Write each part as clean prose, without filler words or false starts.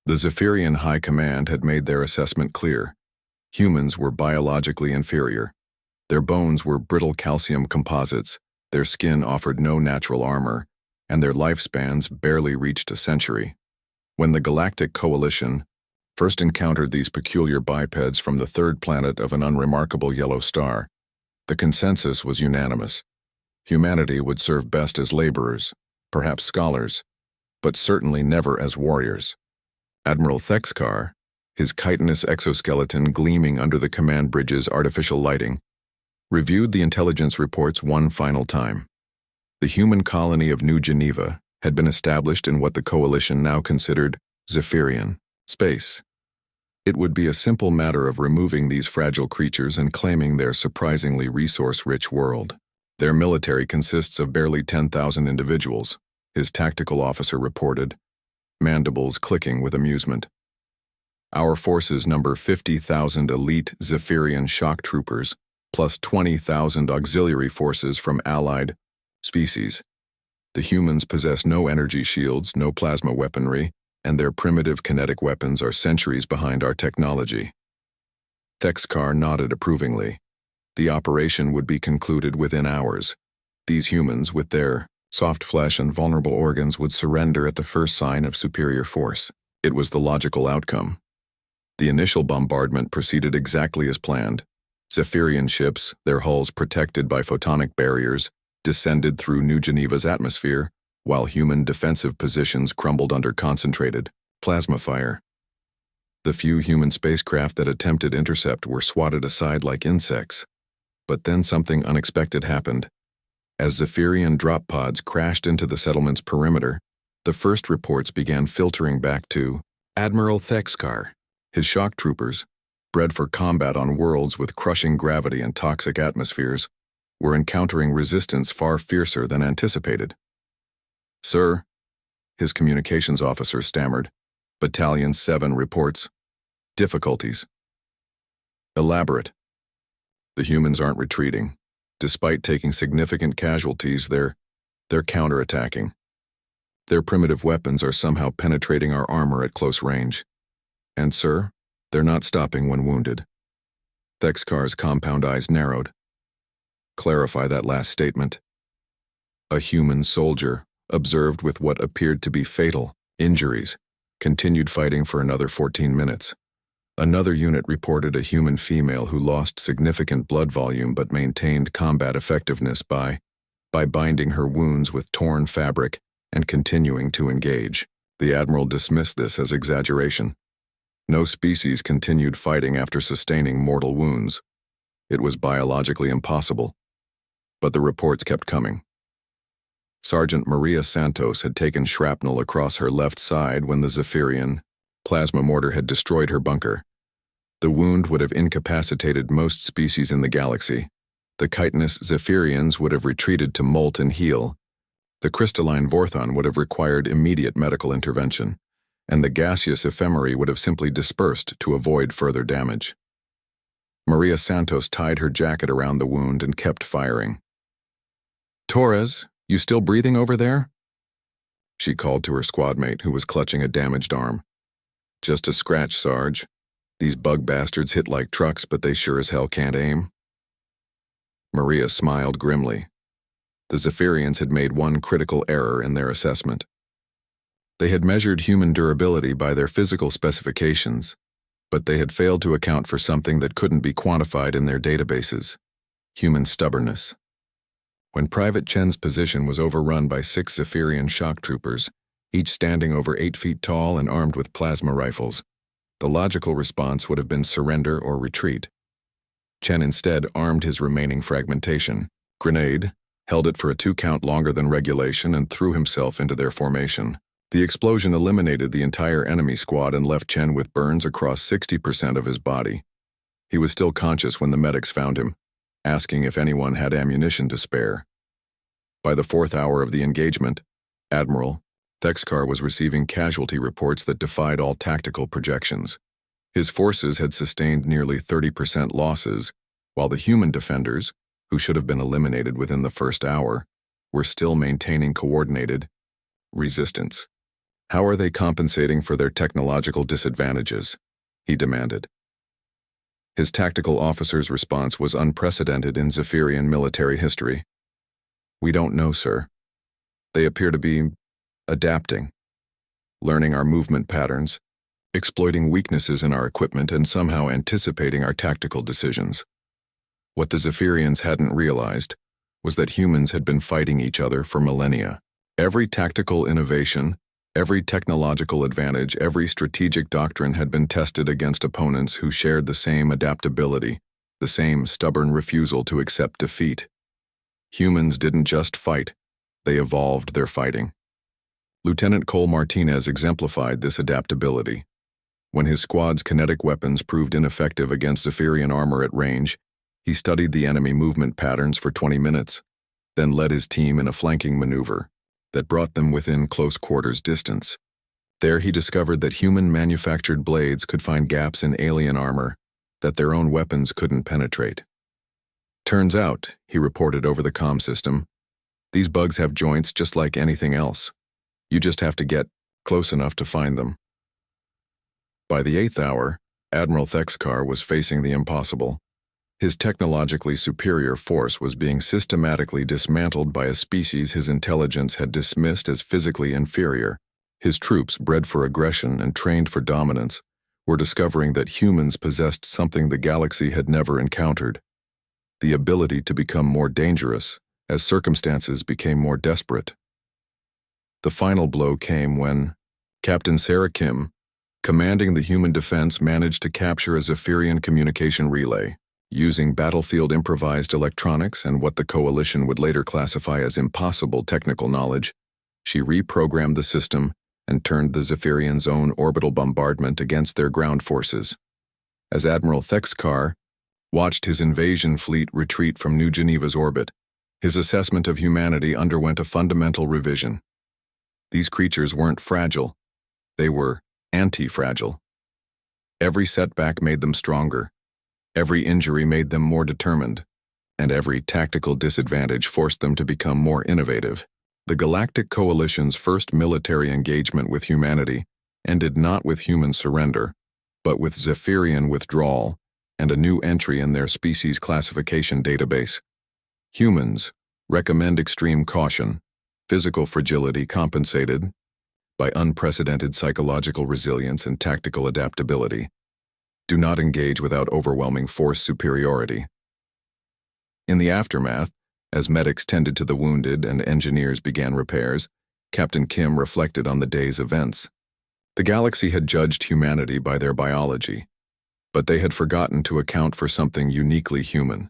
The Zephyrian High Command had made their assessment clear. Humans were biologically inferior. Their bones were brittle calcium composites, their skin offered no natural armor, and their lifespans barely reached a century. When the Galactic Coalition first encountered these peculiar bipeds from the third planet of an unremarkable yellow star, the consensus was unanimous. Humanity would serve best as laborers, perhaps scholars, but certainly never as warriors. Admiral Thexkar, his chitinous exoskeleton gleaming under the command bridge's artificial lighting, reviewed the intelligence reports one final time. The human colony of New Geneva had been established in what the Coalition now considered Zephyrian space. It would be a simple matter of removing these fragile creatures and claiming their surprisingly resource-rich world. Their military consists of barely 10,000 individuals, his tactical officer reported, mandibles clicking with amusement. Our forces number 50,000 elite Zephyrian shock troopers, plus 20,000 auxiliary forces from allied species. The humans possess no energy shields, no plasma weaponry, and their primitive kinetic weapons are centuries behind our technology. Thexkar nodded approvingly. The operation would be concluded within hours. These humans, with their soft flesh and vulnerable organs, would surrender at the first sign of superior force. It was the logical outcome. The initial bombardment proceeded exactly as planned. Zephyrian ships, their hulls protected by photonic barriers, descended through New Geneva's atmosphere, while human defensive positions crumbled under concentrated plasma fire. The few human spacecraft that attempted intercept were swatted aside like insects. But then something unexpected happened. As Zephyrian drop pods crashed into the settlement's perimeter, the first reports began filtering back to Admiral Thexkar. His shock troopers, bred for combat on worlds with crushing gravity and toxic atmospheres, were encountering resistance far fiercer than anticipated. "Sir," his communications officer stammered, Battalion 7 reports, "difficulties. Elaborate. The humans aren't retreating. Despite taking significant casualties, they're counterattacking. Their primitive weapons are somehow penetrating our armor at close range. And, sir, they're not stopping when wounded." Thexkar's compound eyes narrowed. "Clarify that last statement." A human soldier, observed with what appeared to be fatal injuries, continued fighting for another 14 minutes. Another unit reported a human female who lost significant blood volume but maintained combat effectiveness by binding her wounds with torn fabric and continuing to engage. The Admiral dismissed this as exaggeration. No species continued fighting after sustaining mortal wounds. It was biologically impossible. But the reports kept coming. Sergeant Maria Santos had taken shrapnel across her left side when the Zephyrian plasma mortar had destroyed her bunker. The wound would have incapacitated most species in the galaxy. The chitinous Zephyrians would have retreated to molt and heal. The crystalline Vorthon would have required immediate medical intervention, and the gaseous ephemerae would have simply dispersed to avoid further damage. Maria Santos tied her jacket around the wound and kept firing. "Torres, you still breathing over there?" She called to her squadmate, who was clutching a damaged arm. "Just a scratch, Sarge. These bug bastards hit like trucks, but they sure as hell can't aim." Maria smiled grimly. The Zephyrians had made one critical error in their assessment. They had measured human durability by their physical specifications, but they had failed to account for something that couldn't be quantified in their databases: human stubbornness. When Private Chen's position was overrun by 6 Zephyrian shock troopers, each standing over 8 feet tall and armed with plasma rifles, the logical response would have been surrender or retreat. Chen instead armed his remaining fragmentation grenade, held it for a 2-count longer than regulation, and threw himself into their formation. The explosion eliminated the entire enemy squad and left Chen with burns across 60% of his body. He was still conscious when the medics found him, asking if anyone had ammunition to spare. By the 4th hour of the engagement, Admiral Thexkar was receiving casualty reports that defied all tactical projections. His forces had sustained nearly 30% losses, while the human defenders, who should have been eliminated within the first hour, were still maintaining coordinated resistance. How are they compensating for their technological disadvantages? He demanded. His tactical officer's response was unprecedented in Zephyrian military history. We don't know, sir. They appear to be adapting, learning our movement patterns, exploiting weaknesses in our equipment, and somehow anticipating our tactical decisions. What the Zephyrians hadn't realized was that humans had been fighting each other for millennia. Every tactical innovation, every technological advantage, every strategic doctrine had been tested against opponents who shared the same adaptability, the same stubborn refusal to accept defeat. Humans didn't just fight, they evolved their fighting. Lieutenant Cole Martinez exemplified this adaptability. When his squad's kinetic weapons proved ineffective against Zephyrian armor at range, he studied the enemy movement patterns for 20 minutes, then led his team in a flanking maneuver that brought them within close quarters distance. There he discovered that human-manufactured blades could find gaps in alien armor that their own weapons couldn't penetrate. Turns out, he reported over the comm system, these bugs have joints just like anything else. You just have to get close enough to find them. By the 8th hour, Admiral Thexkar was facing the impossible. His technologically superior force was being systematically dismantled by a species his intelligence had dismissed as physically inferior. His troops, bred for aggression and trained for dominance, were discovering that humans possessed something the galaxy had never encountered: the ability to become more dangerous as circumstances became more desperate. The final blow came when Captain Sarah Kim, commanding the human defense, managed to capture a Zephyrian communication relay. Using battlefield improvised electronics and what the Coalition would later classify as impossible technical knowledge, she reprogrammed the system and turned the Zephyrians' own orbital bombardment against their ground forces. As Admiral Thexkar watched his invasion fleet retreat from New Geneva's orbit, his assessment of humanity underwent a fundamental revision. These creatures weren't fragile, they were anti-fragile. Every setback made them stronger. Every injury made them more determined, and every tactical disadvantage forced them to become more innovative. The Galactic Coalition's first military engagement with humanity ended not with human surrender, but with Zephyrian withdrawal and a new entry in their species classification database. Humans recommend extreme caution, physical fragility compensated by unprecedented psychological resilience and tactical adaptability. Do not engage without overwhelming force superiority. In the aftermath, as medics tended to the wounded and engineers began repairs, Captain Kim reflected on the day's events. The galaxy had judged humanity by their biology, but they had forgotten to account for something uniquely human: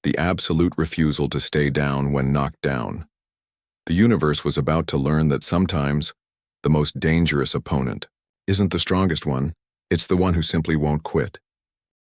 the absolute refusal to stay down when knocked down. The universe was about to learn that sometimes the most dangerous opponent isn't the strongest one, it's the one who simply won't quit.